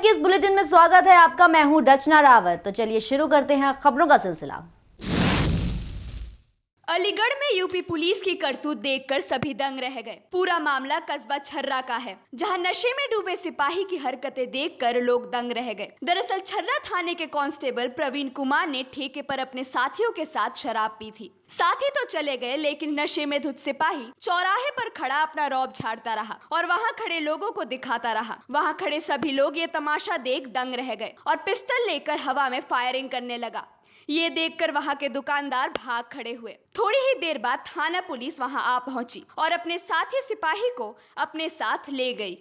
के इस बुलेटिन में स्वागत है आपका। मैं हूं रचना रावत। तो चलिए शुरू करते हैं खबरों का सिलसिला। अलीगढ़ में यूपी पुलिस की करतूत देखकर सभी दंग रह गए। पूरा मामला कस्बा छर्रा का है, जहां नशे में डूबे सिपाही की हरकतें देखकर लोग दंग रह गए। दरअसल छर्रा थाने के कांस्टेबल प्रवीण कुमार ने ठेके पर अपने साथियों के साथ शराब पी थी। साथी तो चले गए, लेकिन नशे में धुत सिपाही चौराहे पर खड़ा अपना रौब झाड़ता रहा और वहां खड़े लोगों को दिखाता रहा। वहां खड़े सभी लोग ये तमाशा देख दंग रह गए और पिस्टल लेकर हवा में फायरिंग करने लगा। ये देखकर वहां के दुकानदार भाग खड़े हुए। थोड़ी ही देर बाद थाना पुलिस वहां आ पहुंची और अपने साथी सिपाही को अपने साथ ले गई।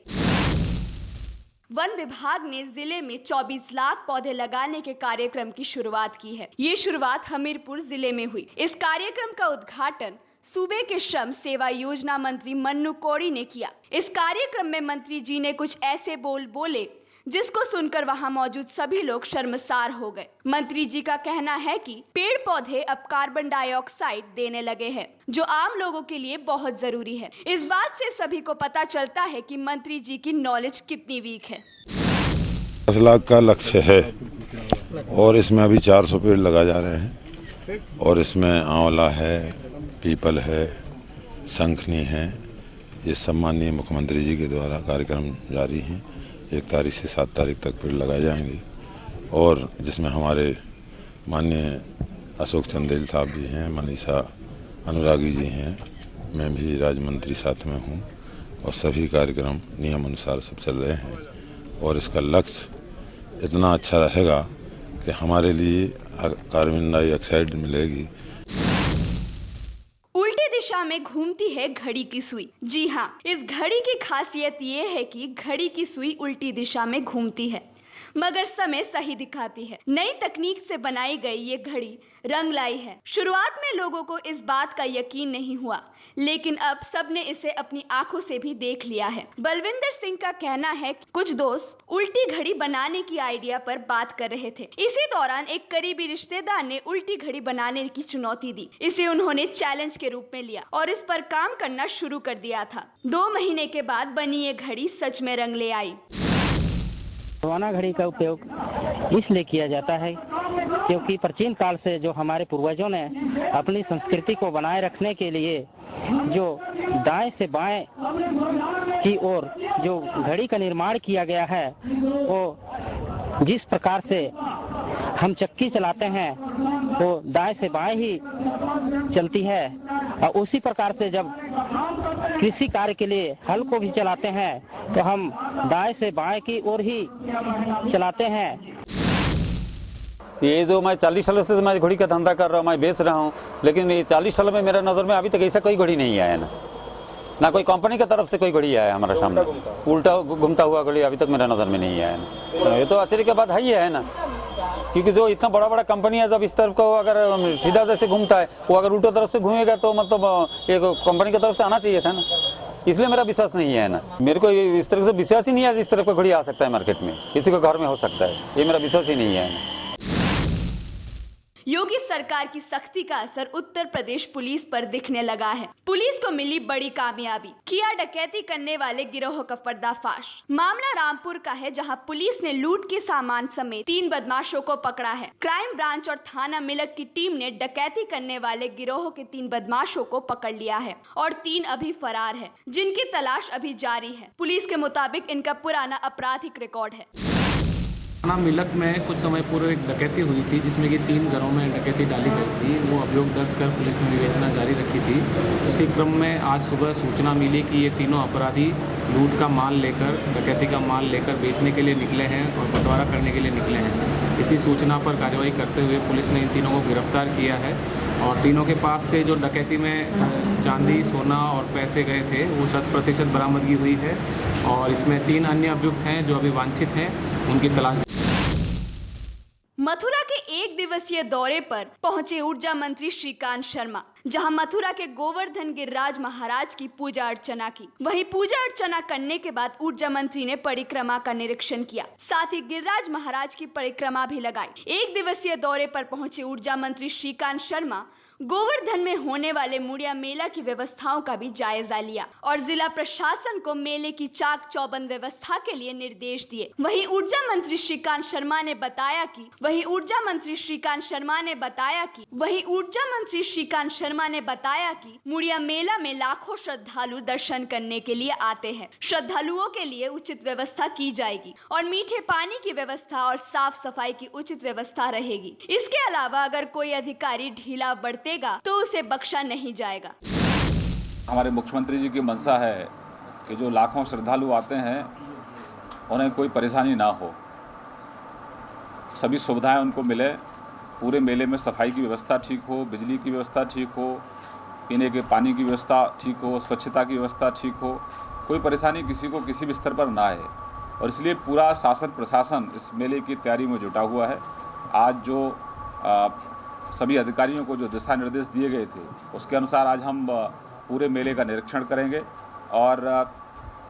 वन विभाग ने जिले में 24 लाख पौधे लगाने के कार्यक्रम की शुरुआत की है। ये शुरुआत हमीरपुर जिले में हुई। इस कार्यक्रम का उद्घाटन सूबे के श्रम सेवा योजना मंत्री मन्नू कोरी ने किया। इस कार्यक्रम में मंत्री जी ने कुछ ऐसे बोले जिसको सुनकर वहां मौजूद सभी लोग शर्मसार हो गए। मंत्री जी का कहना है कि पेड़ पौधे अब कार्बन डाइऑक्साइड देने लगे हैं, जो आम लोगों के लिए बहुत जरूरी है। इस बात से सभी को पता चलता है कि मंत्री जी की नॉलेज कितनी वीक है। 10 लाख का लक्ष्य है और इसमें अभी 400 पेड़ लगाए जा रहे हैं और इसमें आंवला है, पीपल है, शंखनी है। ये सम्माननीय मुख्यमंत्री जी के द्वारा कार्यक्रम जारी है। 1 तारीख से 7 तारीख तक पेड़ लगाए जाएंगे और जिसमें हमारे माननीय अशोक चंदेल साहब भी हैं, मनीषा अनुरागी जी हैं, मैं भी राज्य मंत्री साथ में हूं और सभी कार्यक्रम नियम अनुसार सब चल रहे हैं और इसका लक्ष्य इतना अच्छा रहेगा कि हमारे लिए कार्बन डाइऑक्साइड मिलेगी। उल्टी दिशा में घूमती है घड़ी की सुई। जी हाँ, इस घड़ी की खासियत ये है कि घड़ी की सुई उल्टी दिशा में घूमती है मगर समय सही दिखाती है। नई तकनीक से बनाई गई ये घड़ी रंग लाई है। शुरुआत में लोगों को इस बात का यकीन नहीं हुआ, लेकिन अब सबने इसे अपनी आंखों से भी देख लिया है। बलविंदर सिंह का कहना है कि कुछ दोस्त उल्टी घड़ी बनाने की आइडिया पर बात कर रहे थे। इसी दौरान एक करीबी रिश्तेदार ने उल्टी घड़ी बनाने की चुनौती दी। इसे उन्होंने चैलेंज के रूप में लिया और इस पर काम करना शुरू कर दिया था। 2 महीने के बाद बनी ये घड़ी सच में रंग ले आई। रोवाना घड़ी का उपयोग इसलिए किया जाता है क्योंकि प्राचीन काल से जो हमारे पूर्वजों ने अपनी संस्कृति को बनाए रखने के लिए जो दाएं से बाएं की ओर जो घड़ी का निर्माण किया गया है, वो जिस प्रकार से हम चक्की चलाते हैं वो दाएं से बाएं ही चलती है और उसी प्रकार से जब कृषि कार्य के लिए हल को भी चलाते हैं तो हम दाएं से बाएं की ओर ही चलाते हैं। ये जो मैं 40 सालों से मैं घड़ी का धंधा कर रहा हूँ, मैं बेच रहा हूँ, लेकिन ये 40 सालों में मेरा नज़र में अभी तक ऐसा कोई घड़ी नहीं आया ना कोई कंपनी की तरफ से कोई घड़ी आया हमारे सामने। उल्टा घूमता हुआ घड़ी अभी तक मेरा नज़र में नहीं आया ना। ये तो आश्चर्य की बात है ना, क्योंकि जो इतना बड़ा बड़ा कंपनी है, जब इस तरफ को अगर सीधा जैसे घूमता है, वो अगर उल्टा तरफ से घूमेगा तो मतलब एक कंपनी की तरफ से आना चाहिए था ना। इसलिए मेरा विश्वास नहीं है ना। मेरे को इस तरह से विश्वास ही नहीं है इस तरह का घड़ी आ सकता है मार्केट में, किसी को घर में हो सकता है, ये मेरा विश्वास ही नहीं है ना। योगी सरकार की सख्ती का असर उत्तर प्रदेश पुलिस पर दिखने लगा है। पुलिस को मिली बड़ी कामयाबी, किया डकैती करने वाले गिरोह का पर्दाफाश। मामला रामपुर का है, जहां पुलिस ने लूट के सामान समेत 3 बदमाशों को पकड़ा है। क्राइम ब्रांच और थाना मिलक की टीम ने डकैती करने वाले गिरोह के 3 बदमाशों को पकड़ लिया है और 3 अभी फरार है, जिनकी तलाश अभी जारी है। पुलिस के मुताबिक इनका पुराना आपराधिक रिकॉर्ड है। थाना मिलक में कुछ समय पूर्व एक डकैती हुई थी, जिसमें कि 3 घरों में डकैती डाली गई थी। वो अभियोग दर्ज कर पुलिस ने विवेचना जारी रखी थी। उसी क्रम में आज सुबह सूचना मिली कि ये तीनों अपराधी लूट का माल लेकर, डकैती का माल लेकर बेचने के लिए निकले हैं और बंटवारा करने के लिए निकले हैं। इसी सूचना पर कार्रवाई करते हुए पुलिस ने इन तीनों को गिरफ्तार किया है और तीनों के पास से जो डकैती में चांदी, सोना और पैसे गए थे वो 100% बरामदगी हुई है और इसमें 3 अन्य अभियुक्त हैं जो अभी वांछित हैं, उनकी तलाश। मथुरा के 1 दिवसीय दौरे पर पहुंचे ऊर्जा मंत्री श्रीकांत शर्मा। जहां मथुरा के गोवर्धन गिरिराज महाराज की पूजा अर्चना की। वहीं पूजा अर्चना करने के बाद ऊर्जा मंत्री ने परिक्रमा का निरीक्षण किया, साथ ही गिरिराज महाराज की परिक्रमा भी लगाई। एक दिवसीय दौरे पर पहुंचे ऊर्जा मंत्री श्रीकांत शर्मा गोवर्धन में होने वाले मुड़िया मेला की व्यवस्थाओं का भी जायजा लिया और जिला प्रशासन को मेले की चाक चौबंद व्यवस्था के लिए निर्देश दिए। वहीं ऊर्जा मंत्री श्रीकांत शर्मा ने बताया कि मुड़िया मेला में लाखों श्रद्धालु दर्शन करने के लिए आते हैं। श्रद्धालुओं के लिए उचित व्यवस्था की जाएगी और मीठे पानी की व्यवस्था और साफ सफाई की उचित व्यवस्था रहेगी। इसके अलावा अगर कोई अधिकारी ढीला बरतेगा तो उसे बख्शा नहीं जाएगा। हमारे मुख्यमंत्री जी की मंशा है कि जो लाखों श्रद्धालु आते हैं उन्हें कोई परेशानी ना हो, सभी सुविधाएं उनको मिले, पूरे मेले में सफाई की व्यवस्था ठीक हो, बिजली की व्यवस्था ठीक हो, पीने के पानी की व्यवस्था ठीक हो, स्वच्छता की व्यवस्था ठीक हो, कोई परेशानी किसी को किसी भी स्तर पर ना है। और इसलिए पूरा शासन प्रशासन इस मेले की तैयारी में जुटा हुआ है। आज जो सभी अधिकारियों को जो दिशा निर्देश दिए गए थे उसके अनुसार आज हम पूरे मेले का निरीक्षण करेंगे और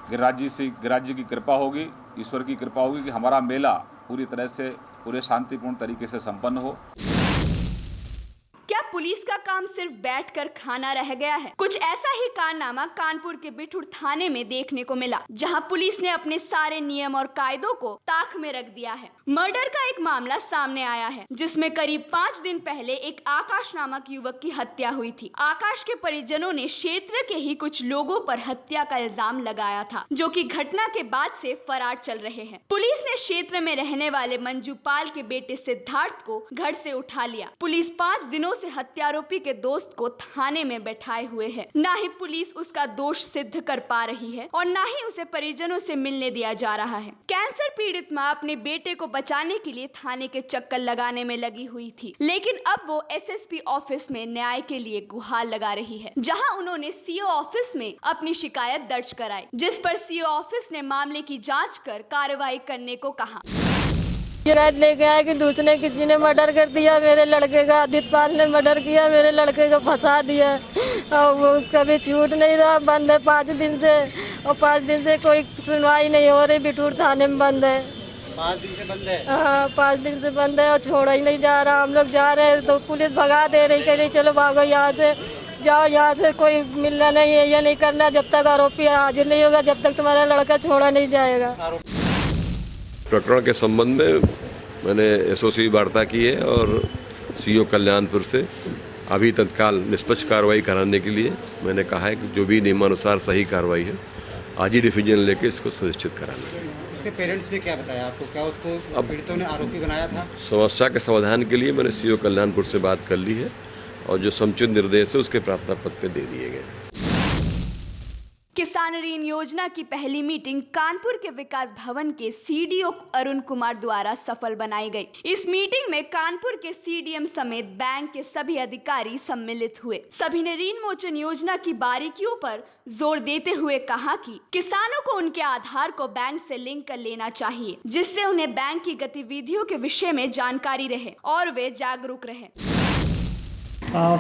गिरिराज जी की कृपा होगी, ईश्वर की कृपा होगी कि हमारा मेला पूरी तरह से पूरे शांतिपूर्ण तरीके से संपन्न हो। क्या पुलिस का काम सिर्फ बैठकर खाना रह गया है? कुछ ऐसा ही कारनामा कानपुर के बिठूर थाने में देखने को मिला, जहां पुलिस ने अपने सारे नियम और कायदों को ताक में रख दिया है। मर्डर का एक मामला सामने आया है, जिसमें करीब 5 दिन पहले एक आकाश नामक युवक की हत्या हुई थी। आकाश के परिजनों ने क्षेत्र के ही कुछ लोगों पर हत्या का इल्जाम लगाया था, जो कि घटना के बाद से फरार चल रहे हैं। पुलिस ने क्षेत्र में रहने वाले मंजू पाल के बेटे सिद्धार्थ को घर से उठा लिया। पुलिस 5 दिनों से हत्यारोपी के दोस्त को थाने में बैठाए हुए है। ना ही पुलिस उसका दोष सिद्ध कर पा रही है और ना ही उसे परिजनों से मिलने दिया जा रहा है। कैंसर पीड़ित मां अपने बेटे को बचाने के लिए थाने के चक्कर लगाने में लगी हुई थी, लेकिन अब वो एसएसपी ऑफिस में न्याय के लिए गुहार लगा रही है, जहां उन्होंने सीओ ऑफिस में अपनी शिकायत दर्ज कराई, जिस पर सीओ ऑफिस ने मामले की जाँच कर कार्रवाई करने को कहा। शिकायत लेके आया कि दूसरे किसी ने मर्डर कर दिया मेरे लड़के का, आदित्य पाल ने मर्डर किया, मेरे लड़के को फंसा दिया और वो कभी छूट नहीं रहा, बंद है 5 दिन से और 5 दिन से कोई सुनवाई नहीं हो रही। बिठूर थाने में बंद है, 5 दिन से बंद है। हाँ 5 दिन से बंद है और छोड़ा ही नहीं जा रहा। हम लोग जा रहे हैं तो पुलिस भगा दे रही, कह रही चलो भागो यहाँ से, जाओ यहाँ से, कोई मिलना नहीं है, ये नहीं करना जब तक आरोपी हाजिर नहीं होगा, जब तक तुम्हारा लड़का छोड़ा नहीं जाएगा। प्रकरण के संबंध में मैंने एसओसी वार्ता की है और सीओ कल्याणपुर से अभी तत्काल निष्पक्ष कार्रवाई कराने के लिए मैंने कहा है कि जो भी नियमानुसार सही कार्रवाई है आज ही डिसीजन लेके इसको सुनिश्चित कराना है। उसके पेरेंट्स ने क्या बताया आपको? क्या उसको पीड़ितों ने आरोपी बनाया था? समस्या के समाधान के लिए मैंने सीओ कल्याणपुर से बात कर ली है और जो समुचित निर्देश है उसके प्रार्थना पत्र पे दे दिए गए। किसान ऋण योजना की पहली मीटिंग कानपुर के विकास भवन के सीडीओ अरुण कुमार द्वारा सफल बनाई गई। इस मीटिंग में कानपुर के सीडीएम समेत बैंक के सभी अधिकारी सम्मिलित हुए। सभी ने ऋण मोचन योजना की बारीकियों पर जोर देते हुए कहा कि किसानों को उनके आधार को बैंक से लिंक कर लेना चाहिए, जिससे उन्हें बैंक की गतिविधियों के विषय में जानकारी रहे और वे जागरूक रहे।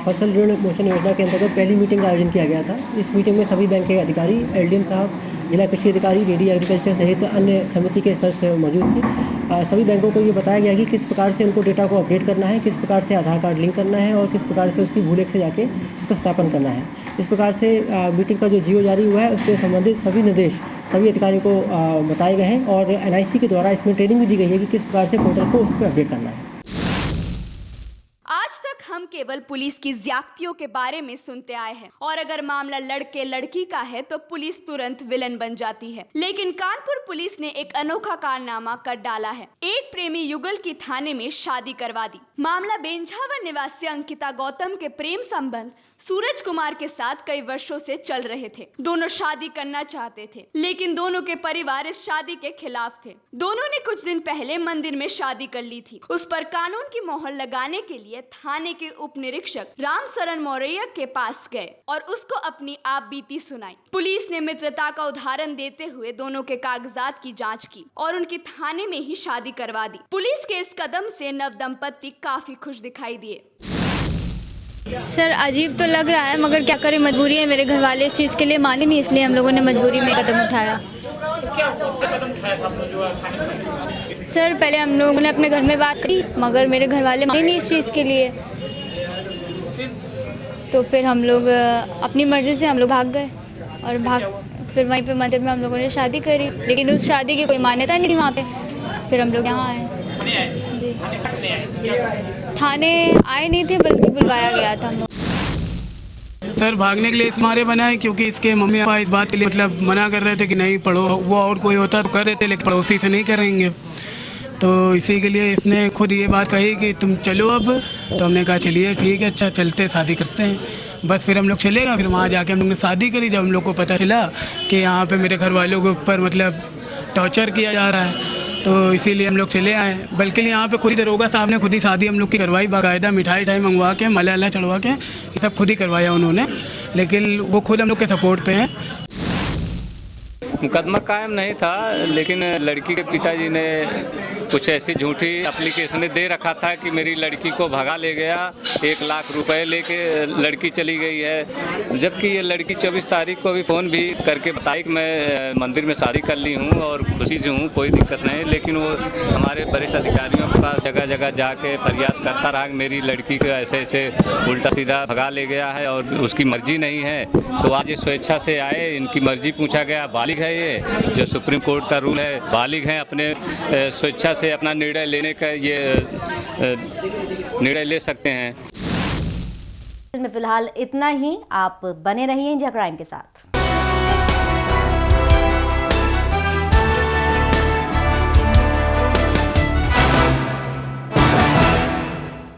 फसल ऋण मोचन योजना के अंतर्गत पहली मीटिंग का आयोजन किया गया था। इस मीटिंग में सभी बैंक के अधिकारी, एलडीएम साहब, जिला कृषि अधिकारी, डीडी एग्रीकल्चर सहित अन्य समिति के सदस्य मौजूद थे। सभी बैंकों को ये बताया गया कि किस प्रकार से उनको डेटा को अपडेट करना है, किस प्रकार से आधार कार्ड लिंक करना है और किस प्रकार से उसकी भूलेख से जाके उसका सत्यापन करना है। इस प्रकार से मीटिंग का जो जीओ जारी हुआ है उससे संबंधित सभी निर्देश सभी अधिकारियों को बताए गए हैं और एनआईसी के द्वारा इसमें ट्रेनिंग भी दी गई है कि किस प्रकार से पोर्टल को उस पर अपडेट करना है। आज तक हम केवल पुलिस की ज्यादतियों के बारे में सुनते आए हैं और अगर मामला लड़के लड़की का है तो पुलिस तुरंत विलन बन जाती है, लेकिन कानपुर पुलिस ने एक अनोखा कारनामा कर डाला है। एक प्रेमी युगल की थाने में शादी करवा दी। मामला बेंझावर निवासी अंकिता गौतम के प्रेम संबंध सूरज कुमार के साथ कई वर्षों से चल रहे थे। दोनों शादी करना चाहते थे, लेकिन दोनों के परिवार इस शादी के खिलाफ थे। दोनों ने कुछ दिन पहले मंदिर में शादी कर ली थी। उस पर कानून की मोहर लगाने के लिए थाने के उप निरीक्षक रामशरण मौर्य के पास गए और उसको अपनी आप बीती सुनाई। पुलिस ने मित्रता का उदाहरण देते हुए दोनों के कागजात की जांच की और उनकी थाने में ही शादी करवा दी। पुलिस के इस कदम से नव दंपति काफी खुश दिखाई दिए। सर अजीब तो लग रहा है मगर क्या करें, मजबूरी है। मेरे घर वाले इस चीज़ के लिए माने नहीं, इसलिए हम लोगों ने मजबूरी में कदम उठाया। सर पहले हम लोगों ने अपने घर में बात करी मगर मेरे घर वाले माने नहीं इस चीज़ के लिए, तो फिर हम लोग अपनी मर्ज़ी से हम लोग भाग गए और फिर वहीं पे मंदिर में हम लोगों ने शादी करी, लेकिन उस शादी की कोई मान्यता नहीं थी वहाँ पे। फिर हम लोग यहाँ आए जी। थाने आए नहीं थे बल्कि बुलवाया गया था हम लोग। सर भागने के लिए इस मारे बना है क्योंकि इसके मम्मी पापा इस बात के लिए मतलब मना कर रहे थे कि नहीं पढ़ो, वो और कोई होता तो कर देते लेकिन पड़ोसी से नहीं करेंगे, तो इसी के लिए इसने खुद ये बात कही कि तुम चलो अब। तो हमने कहा चलिए ठीक है, अच्छा चलते शादी करते हैं। बस फिर हम लोग चले गए, फिर वहाँ जाके हम लोग ने शादी करी। जब हम लोग को पता चला कि यहाँ पे मेरे घर वालों के ऊपर मतलब टॉर्चर किया जा रहा है, तो इसीलिए हम लोग चले आए। बल्कि यहाँ पे खुद ही दरोगा साहब ने खुद ही शादी हम लोग की करवाई, बाकायदा मिठाई मंगवा के मलाला चढ़वा के ये सब खुद ही करवाया उन्होंने, लेकिन वो खुद हम लोग के सपोर्ट पे हैं। मुकदमा कायम नहीं था, लेकिन लड़की के पिताजी ने कुछ ऐसी झूठी एप्लीकेशन दे रखा था कि मेरी लड़की को भगा ले गया, 1 लाख रुपए लेके लड़की चली गई है। जबकि ये लड़की 24 तारीख को भी फ़ोन भी करके बताई कि मैं मंदिर में शादी कर ली हूँ और खुशी से हूँ, कोई दिक्कत नहीं। लेकिन वो हमारे वरिष्ठ अधिकारियों के पास जगह जगह जाके फरियाद करता रहा कि मेरी लड़की को ऐसे ऐसे उल्टा सीधा भगा ले गया है और उसकी मर्जी नहीं है। तो आज ये स्वेच्छा से आए, इनकी मर्जी पूछा गया, बालिग है ये, जो सुप्रीम कोर्ट का रूल है, बालिग हैं, अपने स्वेच्छा से अपना निर्णय लेने का ये निर्णय ले सकते हैं। में फिलहाल इतना ही। आप बने रहिए इंडिया क्राइम के साथ।